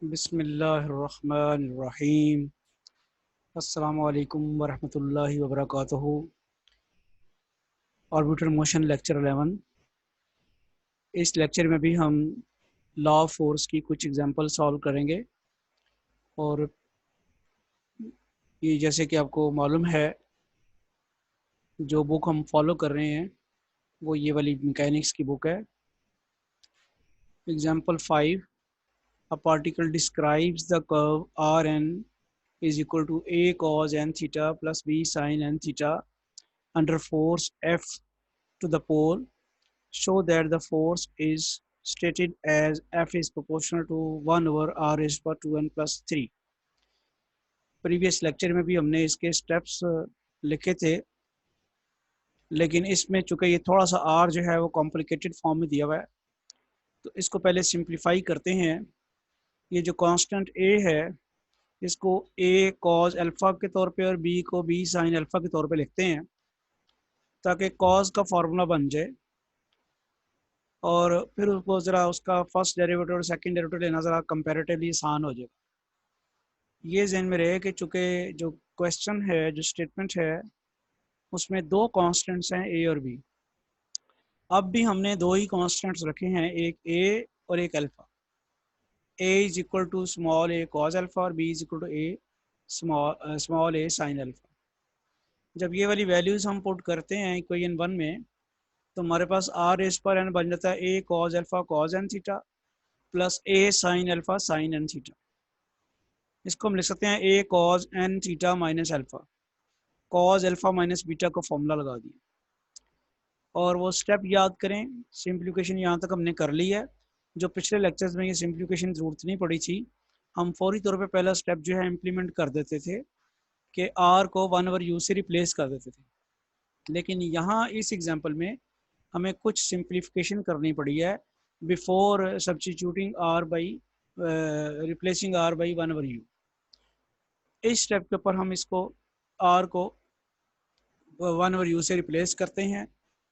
बिस्मिल्लाहिर्रहमानिर्रहीम। अस्सलामु अलैकुम वरहमतुल्लाहि वबरकातुहू। Orbital motion lecture 11। इस लेक्चर में भी हम लॉ ऑफ फोर्स की कुछ एग्जांपल सॉल्व करेंगे। और ये जैसे कि आपको मालूम है, जो बुक हम फॉलो कर रहे हैं वो ये वाली मैकेनिक्स की बुक है। Example 5, a particle describes the curve r n is equal to a cos n theta plus b sine N theta under force F to the pole. Show that the force is stated as F is proportional to 1 over R raised to 2n plus 3। Previous lecture में भी हमने इसके steps लिखे थे, लेकिन इसमें चूंकि ये थोड़ा सा R जो है वो कॉम्प्लिकेटेड फॉर्म में दिया हुआ है, तो इसको पहले सिंप्लीफाई करते हैं। ये जो कांस्टेंट A है, इसको A कॉज अल्फ़ा के तौर पे और B को B साइन अल्फ़ा के तौर पे लिखते हैं, ताकि कॉज का फार्मूला बन जाए और फिर उसको ज़रा उसका फर्स्ट डेरिवेटिव और सेकंड डेरिवेटिव लेना ज़रा कंपैरेटिवली आसान हो जाएगा। ये जहन में रहे कि चूँकि जो क्वेश्चन है, जो स्टेटमेंट है, उसमें दो कांस्टेंट्स हैं ए और बी। अब भी हमने दो ही कांस्टेंट्स रखे हैं, एक ए और एक alpha. A is equal to small a cos alpha और B is equal to a small a sine alpha. जब ये वाली वैल्यूज़ हम पुट करते हैं इक्वेशन 1 में, तो हमारे पास आर रेज़ पर एन बन जाता है a cos alpha cos n theta plus a sine alpha sine N theta. इसको हम लिख सकते हैं a cos n theta minus alpha. Cos alpha minus beta को फॉर्मूला लगा दिया और वो स्टेप याद करें। सिंप्लीफिकेशन यहाँ तक हमने कर ली है। जो पिछले लेक्चर्स में ये सिंप्लीफिकेशन ज़रूरत नहीं पड़ी थी, हम फौरी तौर पे पहला स्टेप जो है इम्प्लीमेंट कर देते थे कि आर को 1 ओवर यू से रिप्लेस कर देते थे। लेकिन यहाँ इस एग्जांपल में हमें कुछ सिंप्लीफिकेशन करनी पड़ी है before substituting r by replacing r by 1 over u. इस स्टेप के ऊपर हम इसको आर को 1 ओवर यू से रिप्लेस करते हैं,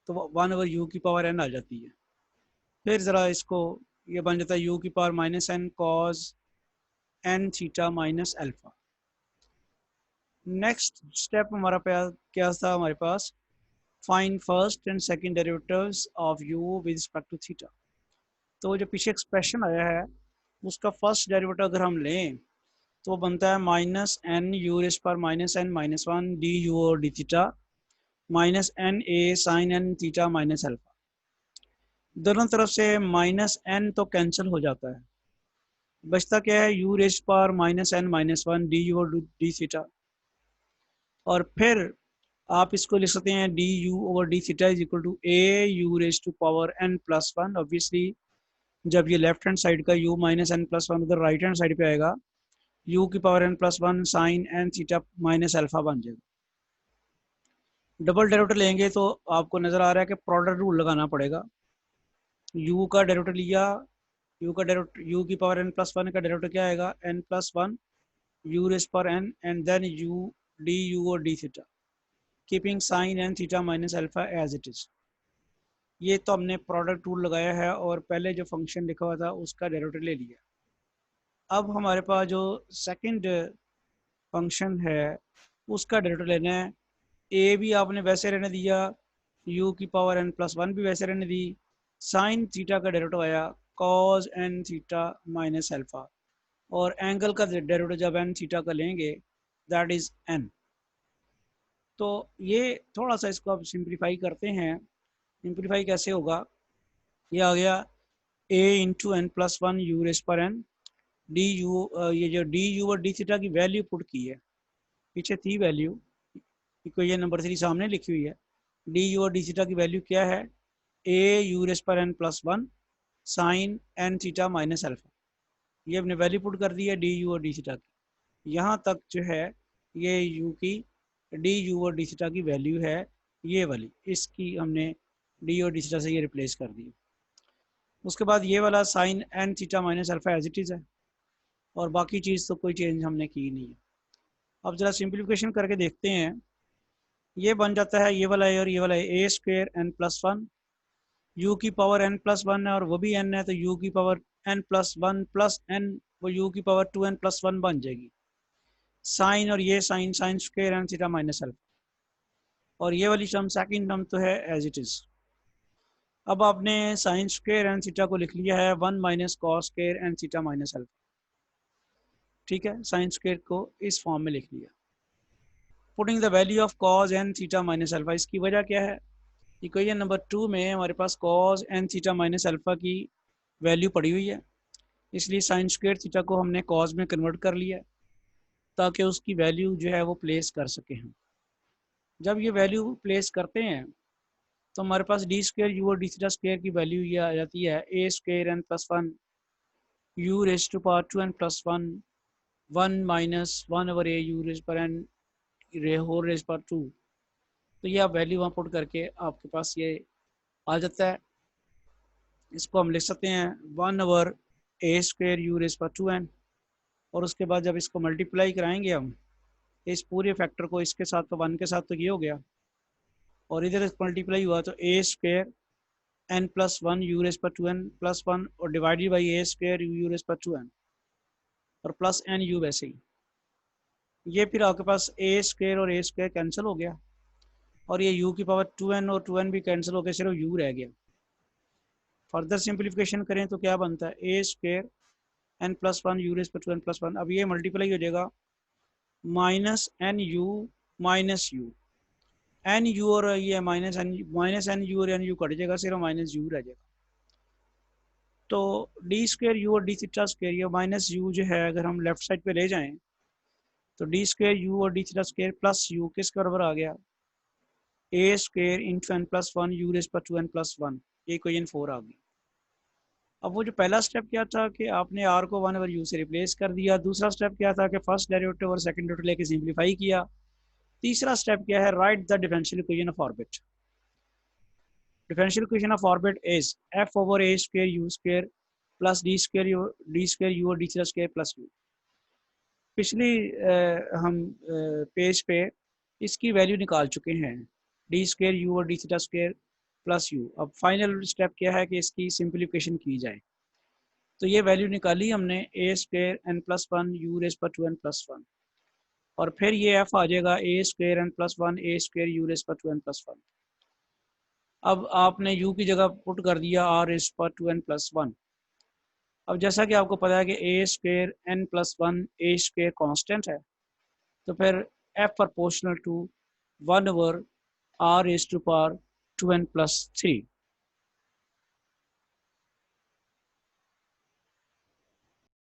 तो 1 ओवर यू की पावर एन आ जाती है। फिर ज़रा इसको ये बन जाता है यू की power minus n cos n theta minus alpha. Next step हमारा क्या था, हमारे पास find first and second derivatives of u with respect to theta. तो जो पीछे एक्सप्रेशन आया है, उसका फर्स्ट डेरिवेटिव अगर हम लें तो वो बनता है माइनस एन यू रेस पर minus n minus one d you और D theta minus n a sine N theta minus alpha. दोनों तरफ से माइनस एन तो कैंसिल हो जाता है, बचता क्या है यू रेस पर minus n minus one d you और डी थीटा। और फिर आप इसको लिख सकते हैं d u over d theta is equal to a you raise to power n plus one. Obviously जब ये लेफ्ट हैंड साइड का u minus n plus one उधर राइट हैंड साइड पे आएगा, u की power n plus one sine N theta minus alpha बन जाएगा। Double derivative लेंगे तो आपको नज़र आ रहा है कि प्रोडक्ट रूल लगाना पड़ेगा। u का डेरिवेटिव लिया, u का डेरिवेटिव u की पावर n प्लस वन का डेरिवेटिव क्या आएगा n plus one u raise पर n and then u d you और D theta keeping sine N theta minus alpha as it is. ये तो हमने प्रोडक्ट रूल लगाया है और पहले जो फंक्शन लिखा हुआ था उसका डेरिवेटिव ले लिया। अब हमारे पास जो सेकंड फंक्शन है उसका डेरिवेटिव लेना है। ए भी आपने वैसे रहने दिया, यू की पावर एन प्लस वन भी वैसे रहने दी, साइन थीटा का डेरिवेटिव आया cos n theta minus alpha, और एंगल का डेरिवेटिव जब एन थीटा का लेंगे दैट इज एन। तो ये थोड़ा सा इसको आप सिंप्लीफाई करते हैं। सिंप्लीफाई कैसे होगा, ये आ गया a into n plus one u raise पर एन डी यू। ये जो डी यू और डी थीटा की वैल्यू पुट की है, पीछे थी वैल्यू, इक्वेशन नंबर 3 सामने लिखी हुई है। डी यू और डी थीटा की वैल्यू क्या है, ए यू रेस पर N plus one sine N theta minus alpha. ये हमने वैल्यू पुट कर दी है डी यू और डी थीटा की। यहाँ तक जो है ये यू की डी यू और डी थीटा की वैल्यू है, ये वाली, इसकी हमने डी और डी थीटा से ये रिप्लेस कर दी। उसके बाद ये वाला sine N theta minus alpha as it is है, और बाकी चीज़ तो कोई चेंज हमने की नहीं है। अब ज़रा सिंप्लीफिकेशन करके देखते हैं। ये बन जाता है ये वाला है और ये वाला है a square n plus one, u की पावर एन प्लस वन है और वो भी एन है, तो यू की power n plus one plus n, वो यू की पावर 2n प्लस वन बन जाएगी। साइन और ये sine, sine square N theta minus alpha, और ये वाली टर्म सेकंड टर्म तो है एज इट इज। अब आपने साइन स्क्वायर एन थीटा को लिख लिया है 1 minus cos square N theta minus alpha. ठीक है, साइन स्क्वायर को इस फॉर्म में लिख लिया। Putting the value of cos n theta minus alpha, इसकी वजह क्या है? इक्वेशन नंबर 2 में हमारे पास cos n theta minus alpha की वैल्यू पड़ी हुई है, इसलिए साइन स्क्वायर थीटा को हमने कॉस में कन्वर्ट कर लिया ताकि उसकी वैल्यू जो है वो प्लेस कर सके हम। जब ये वैल्यू प्लेस करते हैं तो हमारे पास डी स्क्वायर यू और डी थीटा स्क्वायर की वैल्यू ये आ जाती है a square N plus one you raise to power 2n plus one, 1 minus 1 over a u raise पर एन रे होल रेज पर 2। तो ये आप वैल्यू वहाँ पुट करके आपके पास ये आ जाता है। इसको हम लिख सकते हैं 1 over A square you raise पर 2n, और उसके बाद जब इसको मल्टीप्लाई कराएंगे हम इस पूरे फैक्टर को इसके साथ, तो 1 के साथ तो ये हो गया, और इधर मल्टीप्लाई हुआ तो a square N plus one you raise पर 2n प्लस वन, और divided by a square you raise पर 2n, और प्लस एन यू वैसे ही। ये फिर आपके पास ए स्क्वायर और ए स्क्वायर कैंसिल हो गया, और ये u की पावर 2n और 2n भी कैंसिल हो गया, सिर्फ u रह गया। फर्दर सिंप्लीफिकेशन करें तो क्या बनता है? A square N plus one you raise पर 2n प्लस वन, अब ये मल्टीप्लाई हो जाएगा minus n u minus u, n u और ये माइनस एन यू और एन यू कट जाएगा, सिर्फ माइनस यू रह जाएगा। तो डी स्क्वायर यू और डी थीटा स्क्वायर, ये माइनस यू जो है अगर हम लेफ्ट साइड पे ले जाएं तो डी स्क्वायर यू और D theta square plus u किसके बराबर आ गया? A square into n plus one you raise पर 2n प्लस वन, ये इक्वेशन 4 आ गई। अब वो जो पहला स्टेप क्या था कि आपने आर को 1 ओवर यू से रिप्लेस कर दिया, दूसरा स्टेप क्या था कि फर्स्ट डेरिवेटिव और सेकंड डेरिवेटिव लेके सिंप्लीफाई किया, तीसरा स्टेप क्या है? Right the differential equation of orbit. Differential equation of orbit is F over A square U square plus D square you और D theta square plus U. पिछली हम page पे इसकी वैल्यू निकाल चुके हैं, डी स्क्वायर यू और D theta square plus U. अब फाइनल स्टेप क्या है कि इसकी सिंप्लीफिकेशन की जाए। तो ये वैल्यू निकाली हमने A square N plus one you raise पर 2n प्लस वन, और फिर ये एफ आ जाएगा A square N plus one A square you raise पर 2n प्लस वन। अब आपने u की जगह पुट कर दिया r रेज पर 2n प्लस वन। अब जैसा कि आपको पता है कि A square N plus one A square constant है, तो फिर F proportional to 1 over r raise to power 2n plus three.